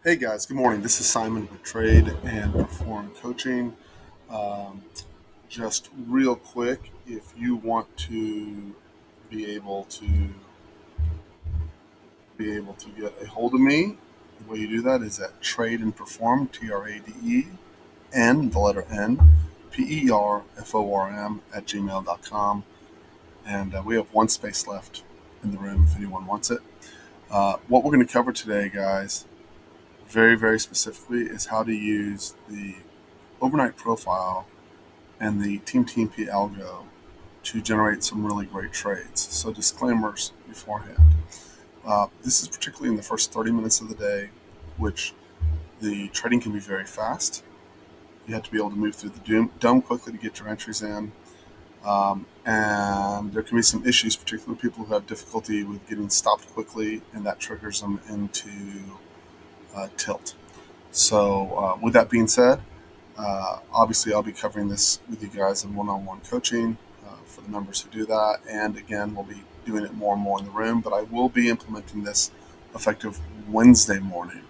Hey guys, good morning. This is Simon with Trade and Perform Coaching. Um, just real quick, if you want to be able to get a hold of me, the way you do that is at Trade and Perform, TRADEN, the letter N, PERFORM at gmail.com. And we have one space left in the room if anyone wants it. What we're going to cover today, guys, very, very specifically, is how to use the overnight profile and the Team TnP ALGO to generate some really great trades. So disclaimers beforehand. This is particularly in the first 30 minutes of the day, which the trading can be very fast. You have to be able to move through the dome quickly to get your entries in. And there can be some issues, particularly with people who have difficulty with getting stopped quickly, and that triggers them into tilt. So with that being said, obviously, I'll be covering this with you guys in one-on-one coaching for the members who do that. And again, we'll be doing it more and more in the room, but I will be implementing this effective Wednesday morning.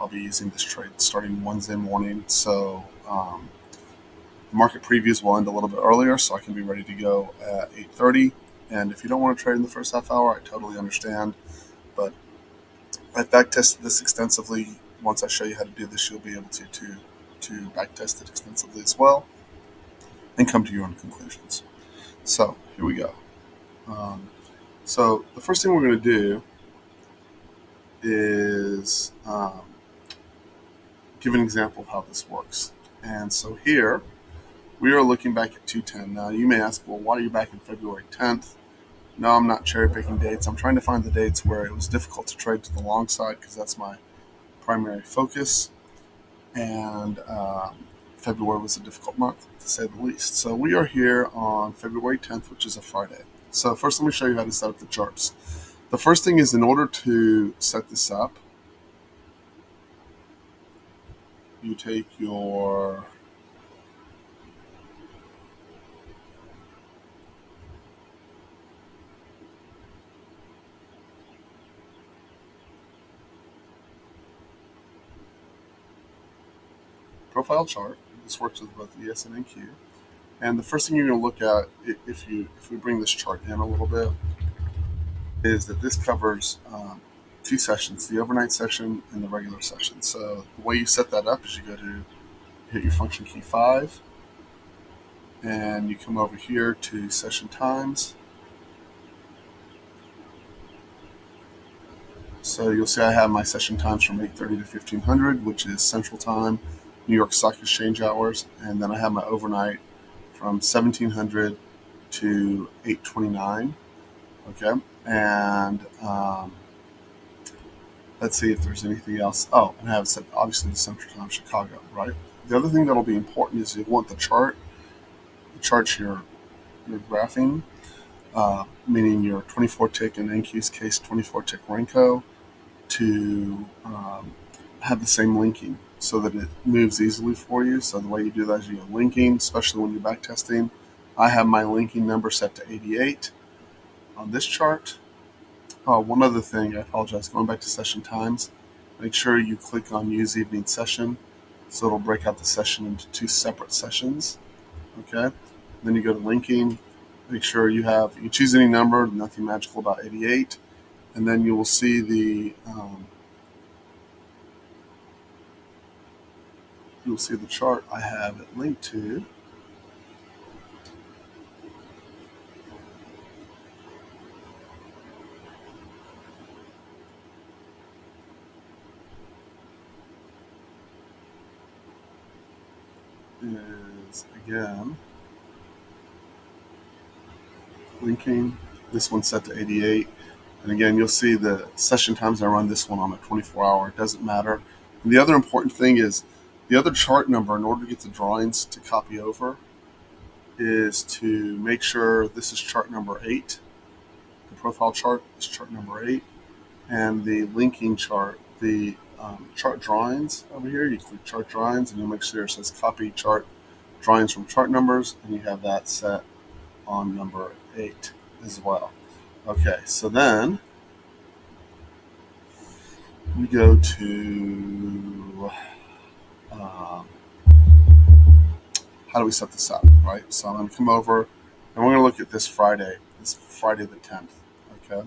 I'll be using this trade starting Wednesday morning. So the market previews will end a little bit earlier, so I can be ready to go at 8:30. And if you don't want to trade in the first half hour, I totally understand. But I've back tested this extensively. Once I show you how to do this, you'll be able to back test it extensively as well and come to your own conclusions. So here we go. So the first thing we're going to do is give an example of how this works. And so here we are looking back at 210. Now you may ask, well, why are you back in February 10th? No, I'm not cherry picking dates. I'm trying to find the dates where it was difficult to trade to the long side because that's my primary focus. And February was a difficult month, to say the least. So we are here on February 10th, which is a Friday. So first, let me show you how to set up the charts. The first thing is, in order to set this up, you take your profile chart. This works with both ES and NQ. And the first thing you're going to look at, if we bring this chart in a little bit, is that this covers two sessions: the overnight session and the regular session. So the way you set that up is you go to hit your function key 5, and you come over here to session times. So you'll see I have my session times from 8:30 to 1500, which is Central Time, New York Stock Exchange hours, and then I have my overnight from 1700 to 8:29. Okay, and let's see if there's anything else. Oh, and I have set obviously the Central Time Chicago, right? The other thing that'll be important is you want the chart. The chart's your graphing, meaning your 24 tick, in NQ's case 24 tick Renko, to have the same linking so that it moves easily for you. So the way you do that is you go linking, especially when you're back testing. I have my linking number set to 88 on this chart. One other thing, I apologize, going back to session times, make sure you click on use evening session so it'll break out the session into two separate sessions. Okay, then you go to linking, make sure you choose any number, nothing magical about 88, and then you will see the chart I have it linked to. Is again linking. This one's set to 88. And again, you'll see the session times I run this one on a 24-hour. It doesn't matter. And the other important thing is the other chart number, in order to get the drawings to copy over, is to make sure this is chart number 8. The profile chart is chart number 8. And the linking chart, the chart drawings over here, you click chart drawings and you'll make sure it says copy chart drawings from chart numbers, and you have that set on number 8 as well. Okay, so then we go to how do we set this up, right? So I'm going to come over and we're going to look at this Friday the 10th, okay?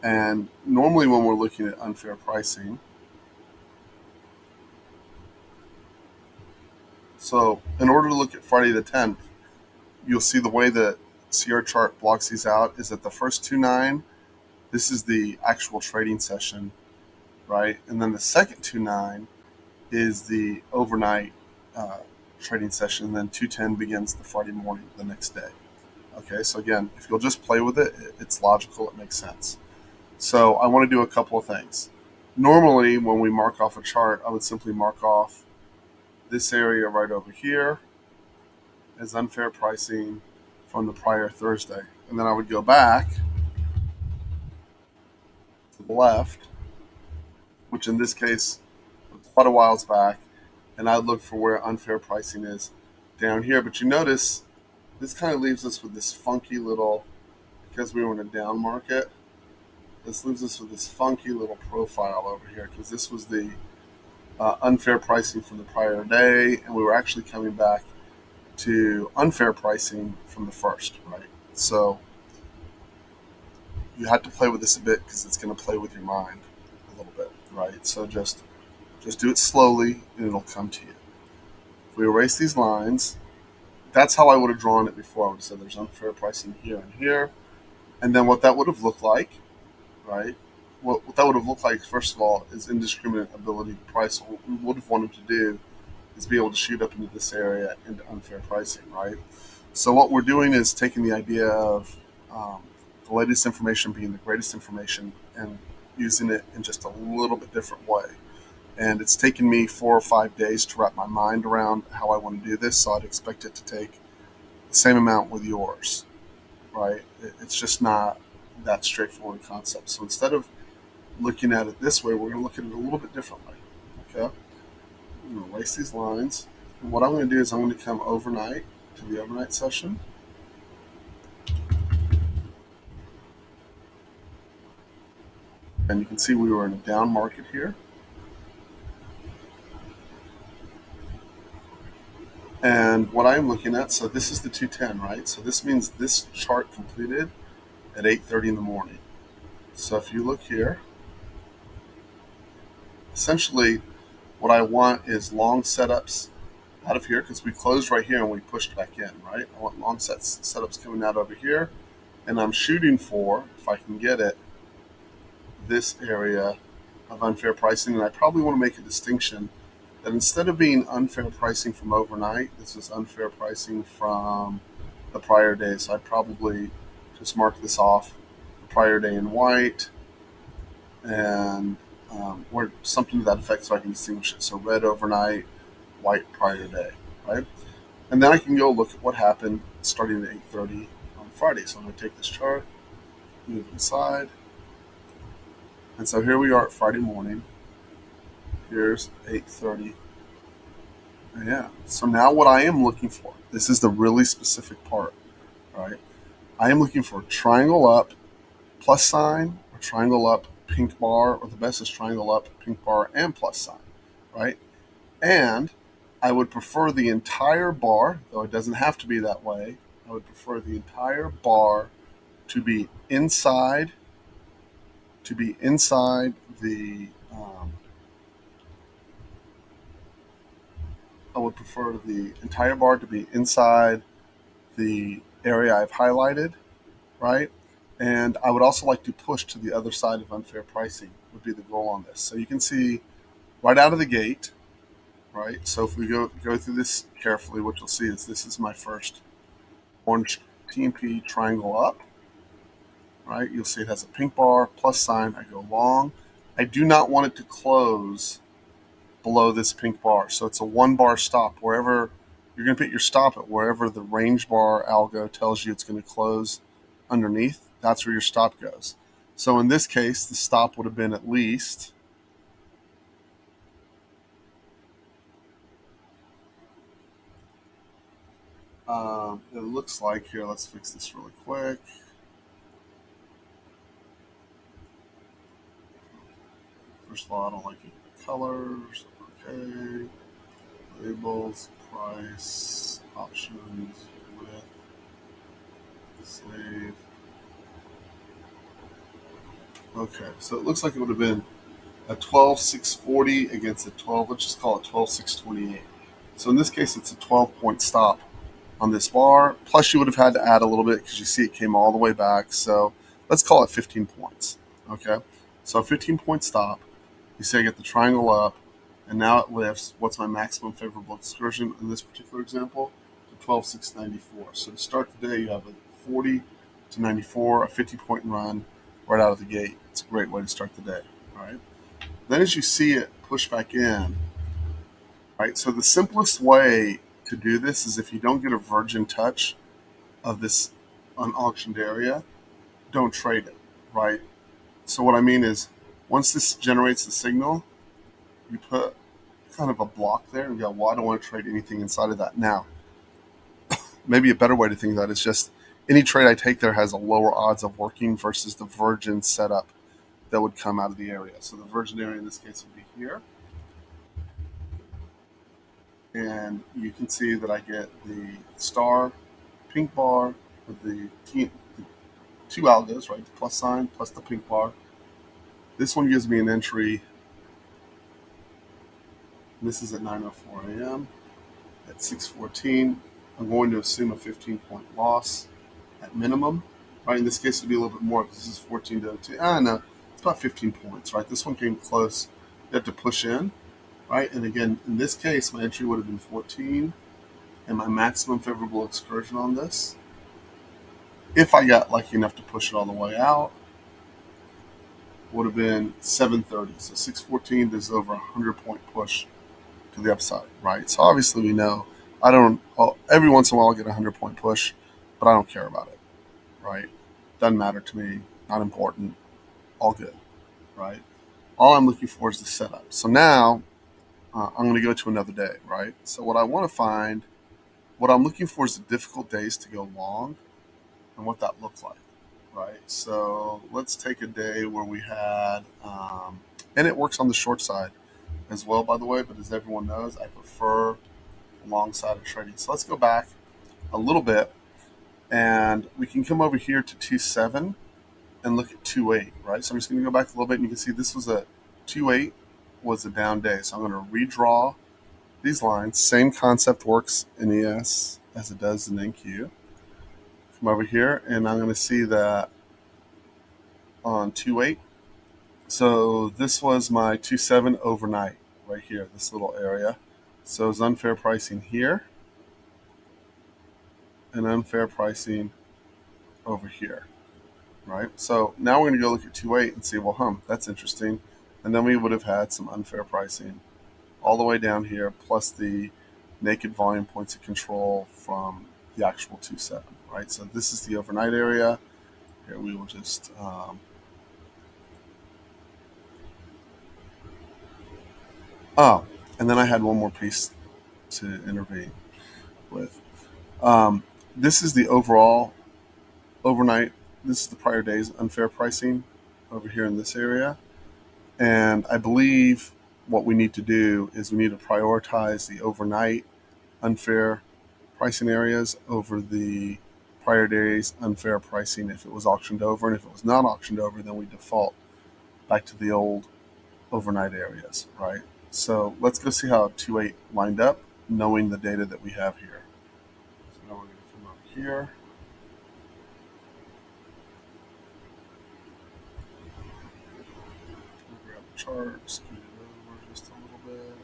And normally when we're looking at unfair pricing, so in order to look at Friday the 10th, you'll see the way that Sierra chart blocks these out is that the first 2-9, this is the actual trading session, right? And then the second 2-9 is the overnight uh, trading session. And then 2-10 begins the Friday morning, the next day. Okay, so again, if you'll just play with it, it's logical, it makes sense. So I want to do a couple of things. Normally, when we mark off a chart, I would simply mark off this area right over here as unfair pricing from the prior Thursday. And then I would go back to the left, which in this case was quite a whiles back, and I'd look for where unfair pricing is down here. But you notice this kind of leaves us with this funky little, because we were in a down market, this leaves us with this funky little profile over here because this was the unfair pricing from the prior day, and we were actually coming back to unfair pricing from the first, right? So you have to play with this a bit because it's going to play with your mind a little bit, right? So just do it slowly and it'll come to you. If we erase these lines, that's how I would have drawn it before. I would have said there's unfair pricing here and here, and then what that would have looked like, right? What that would have looked like, first of all, is indiscriminate ability to price. What we would have wanted to do is be able to shoot up into this area into unfair pricing, right? So what we're doing is taking the idea of the latest information being the greatest information and using it in just a little bit different way. And it's taken me 4 or 5 days to wrap my mind around how I want to do this. So I'd expect it to take the same amount with yours, right? It's just not that straightforward concept. So instead of looking at it this way, we're going to look at it a little bit differently. Okay, I'm going to erase these lines. And what I'm going to do is I'm going to come overnight to the overnight session. And you can see we were in a down market here. And what I'm looking at, so this is the 210, right? So this means this chart completed at 8:30 in the morning. So if you look here, essentially what I want is long setups out of here because we closed right here and we pushed back in, right? I want long setups coming out over here. And I'm shooting for, if I can get it, this area of unfair pricing. And I probably want to make a distinction that instead of being unfair pricing from overnight, this is unfair pricing from the prior day. So I'd probably just mark this off the prior day in white and or something to that effect so I can distinguish it. So red overnight, white prior day, right? And then I can go look at what happened starting at 8:30 on Friday. So I'm going to take this chart, move it aside, and so here we are at Friday morning. Here's 8:30. Yeah. So now what I am looking for, this is the really specific part, right? I am looking for triangle up, plus sign, or triangle up, pink bar, or the best is triangle up, pink bar, and plus sign, right? And I would prefer the entire bar, though it doesn't have to be that way. I would prefer the entire bar to be inside, the. I would prefer the entire bar to be inside the area I've highlighted, right? And I would also like to push to the other side of unfair pricing would be the goal on this. So you can see right out of the gate, right? So if we go through this carefully, what you'll see is this is my first orange TnP triangle up, right? You'll see it has a pink bar, plus sign. I go long. I do not want it to close below this pink bar. So it's a 1 bar stop. Wherever you're going to put your stop at, wherever the range bar algo tells you it's going to close underneath, that's where your stop goes. So in this case, the stop would have been at least it looks like here. Let's fix this really quick. First of all, I don't like it. Colors, okay. Labels, price, options, width, save. Okay, so it looks like it would have been a 12,640 against a 12, let's just call it 12,628. So in this case, it's a 12-point stop on this bar. Plus, you would have had to add a little bit because you see it came all the way back. So let's call it 15 points. Okay, so a 15-point stop. You say I get the triangle up, and now it lifts. What's my maximum favorable excursion in this particular example? To 12,694. So to start the day, you have a 40 to 94, a 50-point run right out of the gate. It's a great way to start the day. All right. Then as you see it push back in, right? So the simplest way to do this is if you don't get a virgin touch of this unauctioned area, don't trade it, right? So what I mean is once this generates the signal, you put kind of a block there and go, well, I don't want to trade anything inside of that. Now, maybe a better way to think of that is just any trade I take there has a lower odds of working versus the virgin setup that would come out of the area. So the virgin area in this case would be here. And you can see that I get the star pink bar with the two algos, right? The plus sign plus the pink bar. This one gives me an entry. This is at 9:04 a.m. At 6:14, I'm going to assume a 15-point loss at minimum. Right, in this case, it would be a little bit more because this is 14 to 2. No, it's about 15 points, right? This one came close. You have to push in, right? And again, in this case, my entry would have been 14, and my maximum favorable excursion on this, if I got lucky enough to push it all the way out, would have been 730. So 614 is over a 100-point push to the upside, right? So obviously we know I don't. Every once in a while I'll get a 100-point push, but I don't care about it, right? Doesn't matter to me. Not important. All good, right? All I'm looking for is the setup. So now I'm going to go to another day, right? So what I want to find, what I'm looking for is the difficult days to go long and what that looks like, right? So let's take a day where we had, and it works on the short side as well, by the way, but as everyone knows, I prefer long side of trading. So let's go back a little bit and we can come over here to 2.7 and look at 2.8, right? So I'm just going to go back a little bit and you can see this was a 2.8 was a down day. So I'm going to redraw these lines. Same concept works in ES as it does in NQ. Come over here and I'm going to see that on 2.8. So this was my 2.7 overnight right here, this little area. So it's unfair pricing here and unfair pricing over here, right? So now we're going to go look at 2.8 and see, well, that's interesting. And then we would have had some unfair pricing all the way down here, plus the naked volume points of control from the actual 2.7, right? So this is the overnight area. Here we will just and then I had one more piece to intervene with. Um, this is the overall overnight. This is the prior day's unfair pricing over here in this area. And I believe what we need to do is we need to prioritize the overnight unfair pricing areas over the prior day's unfair pricing if it was auctioned over. And if it was not auctioned over, then we default back to the old overnight areas, right? So let's go see how 2.8 lined up, knowing the data that we have here. So now we're going to come up here. We'll grab the chart, scoot it over just a little bit.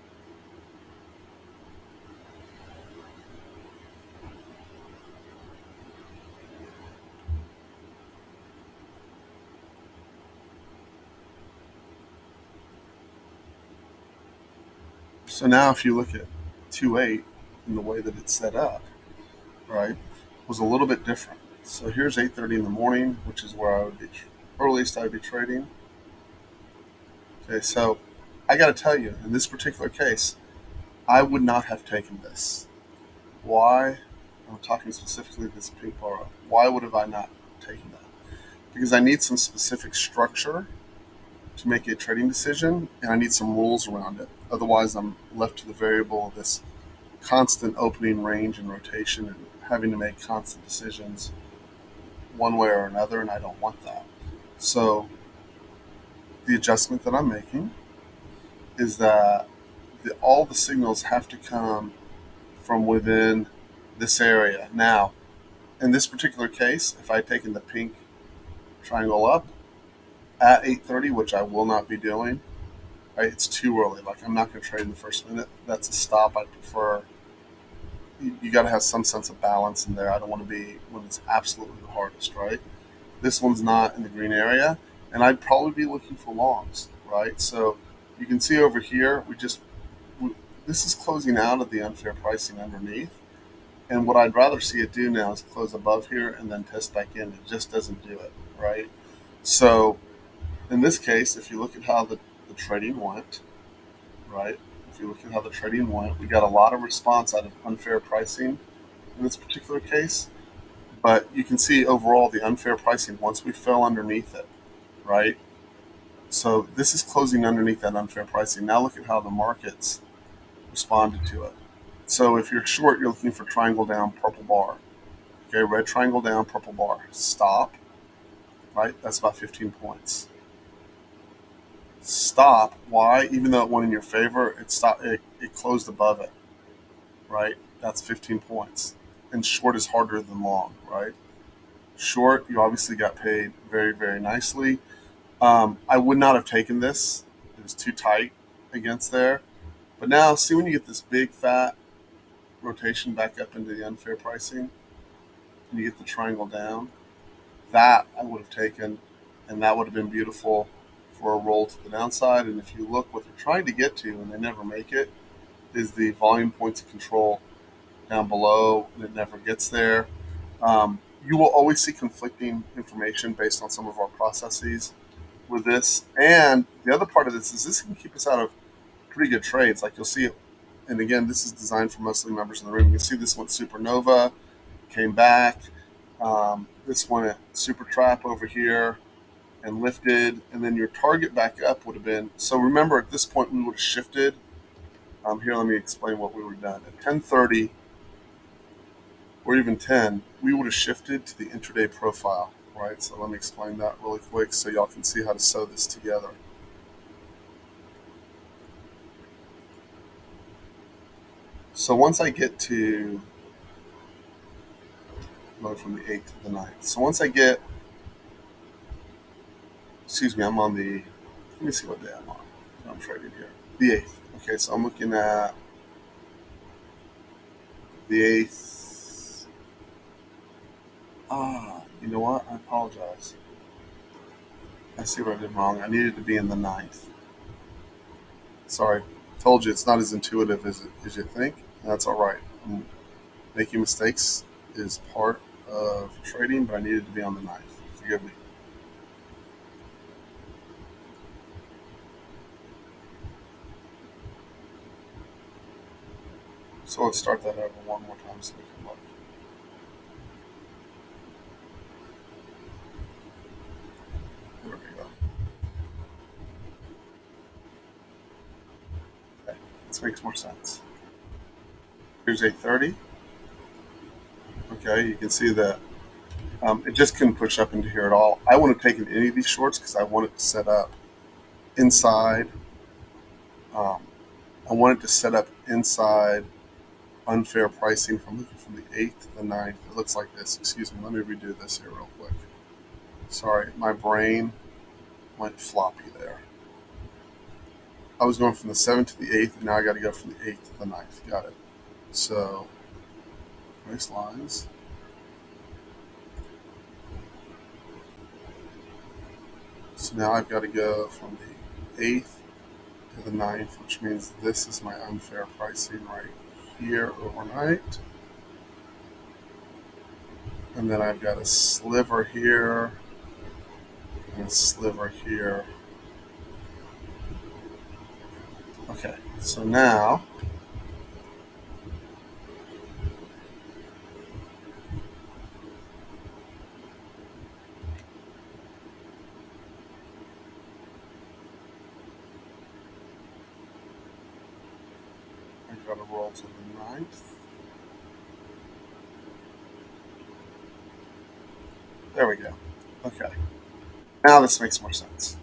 So now if you look at 2.8 and the way that it's set up, right, was a little bit different. So here's 8:30 in the morning, which is where I would be earliest I would be trading. Okay, so I got to tell you, in this particular case, I would not have taken this. Why? I'm talking specifically this pink bar. Why would have I not taken that? Because I need some specific structure to make a trading decision, and I need some rules around it. Otherwise, I'm left to the variable of this constant opening range and rotation and having to make constant decisions one way or another, and I don't want that. So the adjustment that I'm making is that all the signals have to come from within this area. Now, in this particular case, if I had taken the pink triangle up at 8:30, which I will not be doing, right? It's too early. Like I'm not going to trade in the first minute. That's a stop. I prefer. You got to have some sense of balance in there. I don't want to be when it's absolutely the hardest, right? This one's not in the green area, and I'd probably be looking for longs, right? So you can see over here, this is closing out of the unfair pricing underneath. And what I'd rather see it do now is close above here and then test back in. It just doesn't do it, right? So in this case, if you look at how the trading went, right? If you look at how the trading went, we got a lot of response out of unfair pricing in this particular case. But you can see overall the unfair pricing once we fell underneath it, right? So this is closing underneath that unfair pricing. Now look at how the markets responded to it. So if you're short, you're looking for triangle down, purple bar. Okay, red triangle down, purple bar. Stop, right? That's about 15 points. Stop. Why? Even though it went in your favor, it stopped. It closed above it, right? That's 15 points. And short is harder than long, right? Short, you obviously got paid very, very nicely. I would not have taken this. It was too tight against there. But now, see when you get this big fat rotation back up into the unfair pricing, and you get the triangle down, that I would have taken, and that would have been beautiful for a roll to the downside. And if you look, what they're trying to get to, and they never make it, is the volume points of control down below, and it never gets there. You will always see conflicting information based on some of our processes with this. And the other part of this is this can keep us out of pretty good trades. Like you'll see, and again, this is designed for mostly members in the room. You can see this went supernova, came back. This went super trap over here and lifted, and then your target back up would have been. So remember, at this point, we would have shifted. Here, let me explain what we would have done. At 10:30 or even 10, we would have shifted to the intraday profile, right? So let me explain that really quick so y'all can see how to sew this together. So once I get to, go from the 8th to the 9th. So once I get, excuse me, I'm on the, let me see what day I'm on. I'm trading here. The 8th. Okay, so I'm looking at the 8th. You know what? I apologize. I see what I did wrong. I needed to be in the 9th. Sorry. Told you it's not as intuitive as you think. That's all right. Making mistakes is part of trading, but I needed to be on the 9th. Forgive me. So let's start that over one more time so we can look. There we go. Okay, this makes more sense. Here's 8:30. Okay, you can see that it just couldn't push up into here at all. I wouldn't have taken any of these shorts because I wanted to set up inside. Um, I wanted to set up inside unfair pricing from looking from the 8th to the 9th. It looks like this. Excuse me. Let me redo this here real quick. Sorry, my brain went floppy there. I was going from the 7th to the 8th, and now I got to go from the 8th to the 9th. Got it. So, nice lines. So now I've got to go from the 8th to the 9th, which means this is my unfair pricing right here overnight. And then I've got a sliver here and a sliver here. Okay, so now I gotta roll to the ninth. There we go. Okay. Now this makes more sense.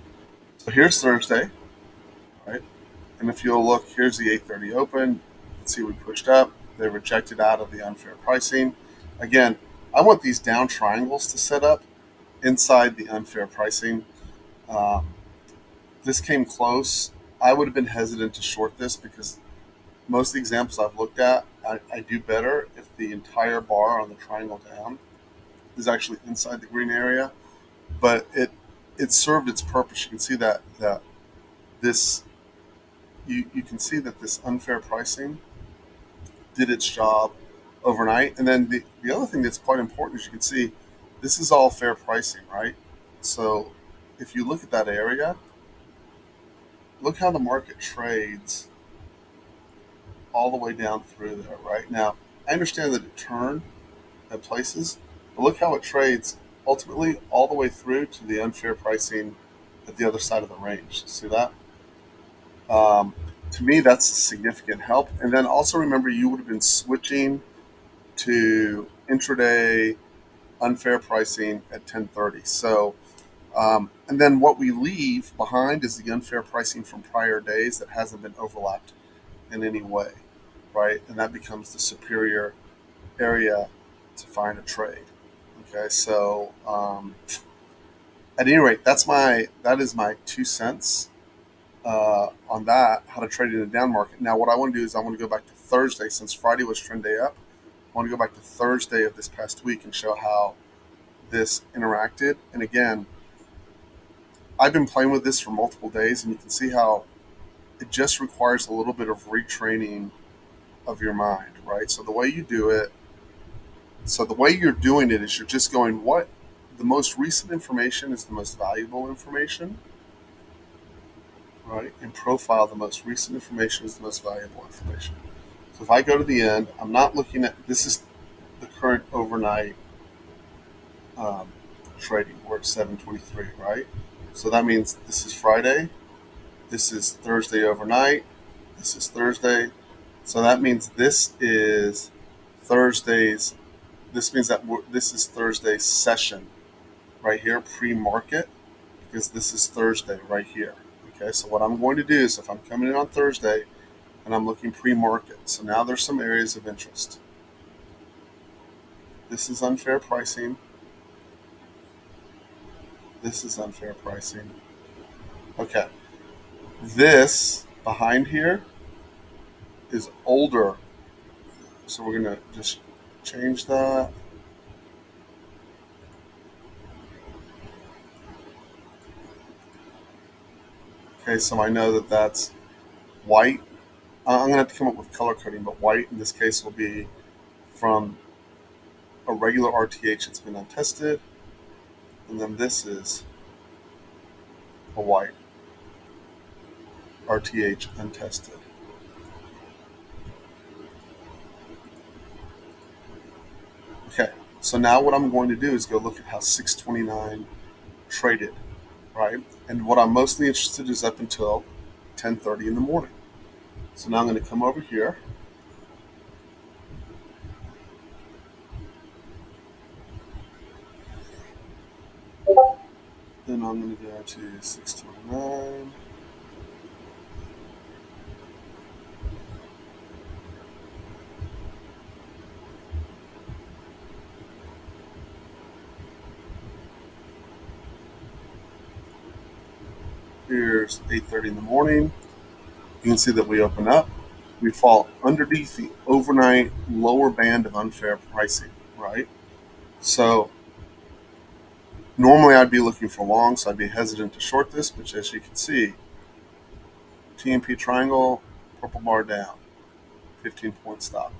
So here's Thursday, right? And if you'll look, here's the 8:30 open. You can see we pushed up. They rejected out of the unfair pricing. Again, I want these down triangles to set up inside the unfair pricing. Um, this came close. I would have been hesitant to short this because most of the examples I've looked at, I do better if the entire bar on the triangle down is actually inside the green area. But it served its purpose. You can see that this you can see that this unfair pricing did its job overnight. And then the other thing that's quite important is you can see this is all fair pricing, right? So if you look at that area, look how the market trades all the way down through there, right? Now, I understand that it turned at places, but look how it trades ultimately all the way through to the unfair pricing at the other side of the range. See that? Um, to me, that's a significant help. And then also remember, you would have been switching to intraday unfair pricing at 10:30. So, and then what we leave behind is the unfair pricing from prior days that hasn't been overlapped in any way, right? And that becomes the superior area to find a trade. Okay, so at any rate, that is my 2 cents on that, how to trade in a down market. Now, what I want to do is I want to go back to Thursday since Friday was trend day up. I want to go back to Thursday of this past week and show how this interacted. And again, I've been playing with this for multiple days, and you can see how it just requires a little bit of retraining of your mind, right? So the way you're doing it is you're just going, what the most recent information is the most valuable information, right? And profile the most recent information is the most valuable information. So if I go to the end, I'm not looking at this is the current overnight um, trading. We're at 7:23, right? So that means this is Friday. This is Thursday overnight. This is Thursday. So that means this is Thursday's. This means that this is Thursday's session right here, pre-market, because this is Thursday right here. Okay, so what I'm going to do is if I'm coming in on Thursday and I'm looking pre-market, so now there's some areas of interest. This is unfair pricing. This is unfair pricing. Okay, this behind here is older. So we're going to just change that. Okay, so I know that that's white. I'm going to have to come up with color coding, but white in this case will be from a regular RTH that's been untested. And then this is a white RTH untested. Okay, so now what I'm going to do is go look at how 629 traded, right? And what I'm mostly interested in is up until 10:30 in the morning. So now I'm going to come over here. Then I'm going to go to 629. Here's 8:30 in the morning. You can see that we open up. We fall underneath the overnight lower band of unfair pricing, right? So normally I'd be looking for long, so I'd be hesitant to short this, but as you can see, TnP triangle, purple bar down, 15-point stop.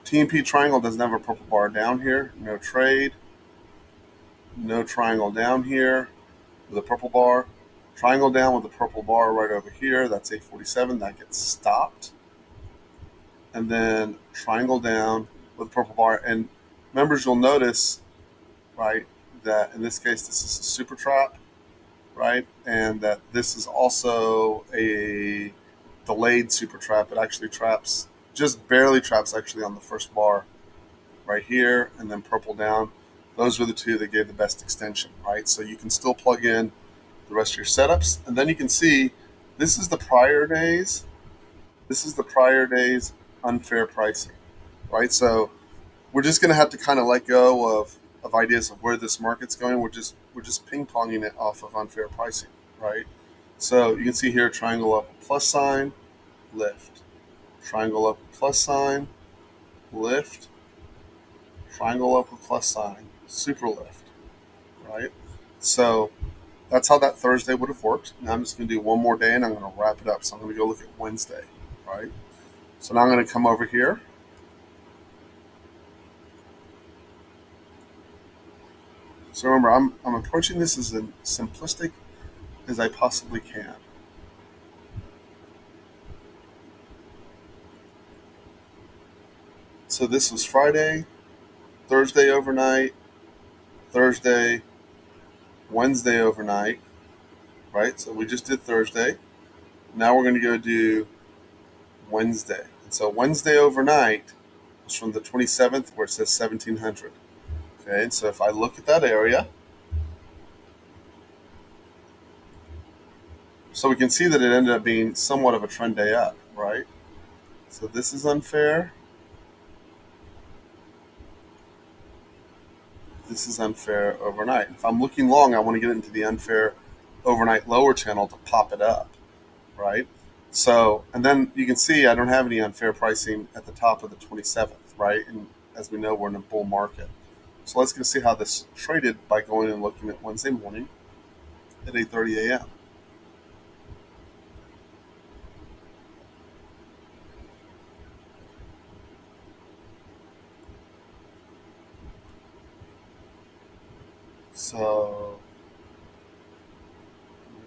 TnP triangle doesn't have a purple bar down here, no trade, no triangle down here with a purple bar. Triangle down with the purple bar right over here, that's 847, that gets stopped. And then triangle down with purple bar. And members, you'll notice, right, that in this case, this is a super trap, right? And that this is also a delayed super trap. It actually traps, just barely traps actually on the first bar right here, and then purple down. Those were the two that gave the best extension, right? So you can still plug in the rest of your setups, and then you can see this is the prior days. This is the prior days unfair pricing, right? So we're just going to have to kind of let go of ideas of where this market's going. We're just ping ponging it off of unfair pricing, right? So you can see here triangle up plus sign, lift, triangle up plus sign, lift, triangle up with plus sign, super lift, right? So that's how that Thursday would have worked. Now I'm just going to do one more day and I'm going to wrap it up. So I'm going to go look at Wednesday, right? So now I'm going to come over here. So remember, I'm approaching this as simplistic as I possibly can. So this was Friday, Thursday overnight, Thursday, Wednesday overnight, right? So we just did Thursday. Now we're going to go do Wednesday. And so Wednesday overnight was from the 27th where it says 1700. Okay, and so if I look at that area, so we can see that it ended up being somewhat of a trend day up, right? So this is unfair. This is unfair overnight. If I'm looking long, I want to get into the unfair overnight lower channel to pop it up, right? So, and then you can see I don't have any unfair pricing at the top of the 27th, right? And as we know, we're in a bull market. So let's go see how this traded by going and looking at Wednesday morning at 8:30 a.m. So,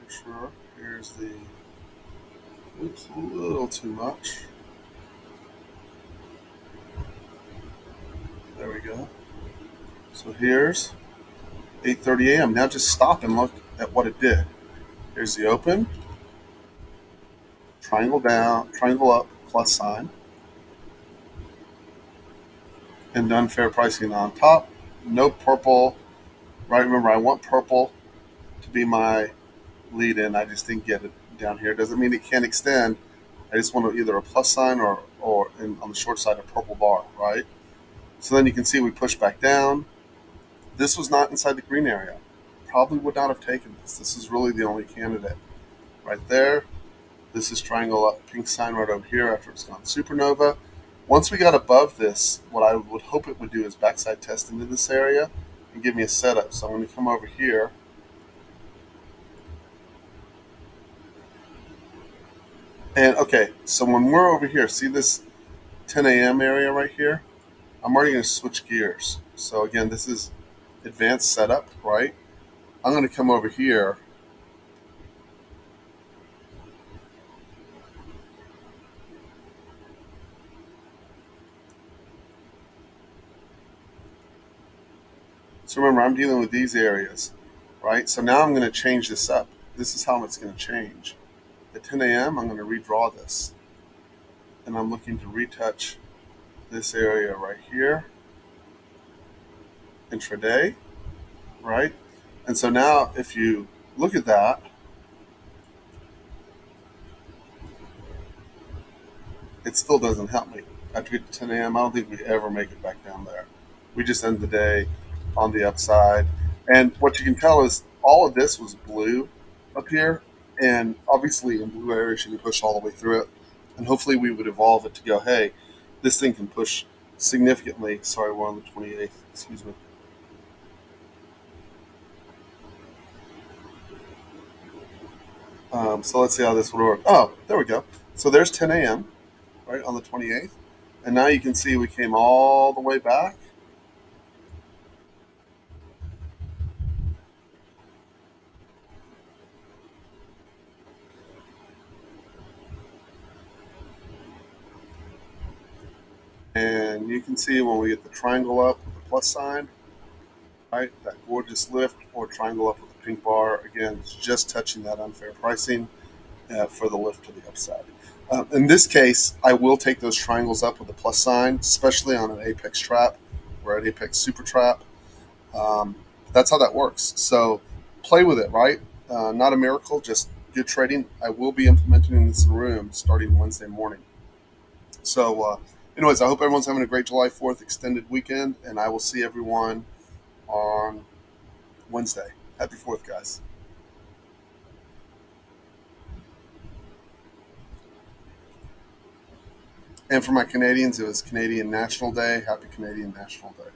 make sure here's the, oops, a little too much. There we go. So here's 8:30 a.m. Now just stop and look at what it did. Here's the open, triangle down, triangle up, plus sign, and unfair pricing on top. No purple, right? Remember, I want purple to be my lead in. I just didn't get it down here. Doesn't mean it can't extend. I just want either a plus sign or on the short side, a purple bar, right? So then you can see we push back down. This was not inside the green area. Probably would not have taken this. This is really the only candidate right there. This is triangle up, pink sign right over here after it's gone supernova. Once we got above this, what I would hope it would do is backside test into this area and give me a setup. So I'm going to come over here. And okay, so when we're over here, see this 10 a.m. area right here? I'm already going to switch gears. So again, this is advanced setup, right? I'm going to come over here. So remember, I'm dealing with these areas, right? So now I'm going to change this up. This is how it's going to change. At 10 a.m., I'm going to redraw this. And I'm looking to retouch this area right here, intraday, right? And so now if you look at that, it still doesn't help me. After we get to 10 a.m., I don't think we ever make it back down there. We just end the day on the upside. And what you can tell is all of this was blue up here. And obviously in blue areas, you can push all the way through it. And hopefully we would evolve it to go, hey, this thing can push significantly. Sorry, we're on the 28th. Excuse me. So let's see how this would work. Oh, there we go. So there's 10 a.m., right, on the 28th. And now you can see we came all the way back. And you can see when we get the triangle up with the plus sign, right, that gorgeous lift, or triangle up with the pink bar. Again, it's just touching that unfair pricing for the lift to the upside. In this case, I will take those triangles up with a plus sign, especially on an apex trap or an apex super trap. Um, that's how that works. So play with it, right? Not a miracle, just good trading. I will be implementing this in the room starting Wednesday morning. So, anyways, I hope everyone's having a great July 4th extended weekend, and I will see everyone on Wednesday. Happy 4th, guys. And for my Canadians, it was Canadian National Day. Happy Canadian National Day.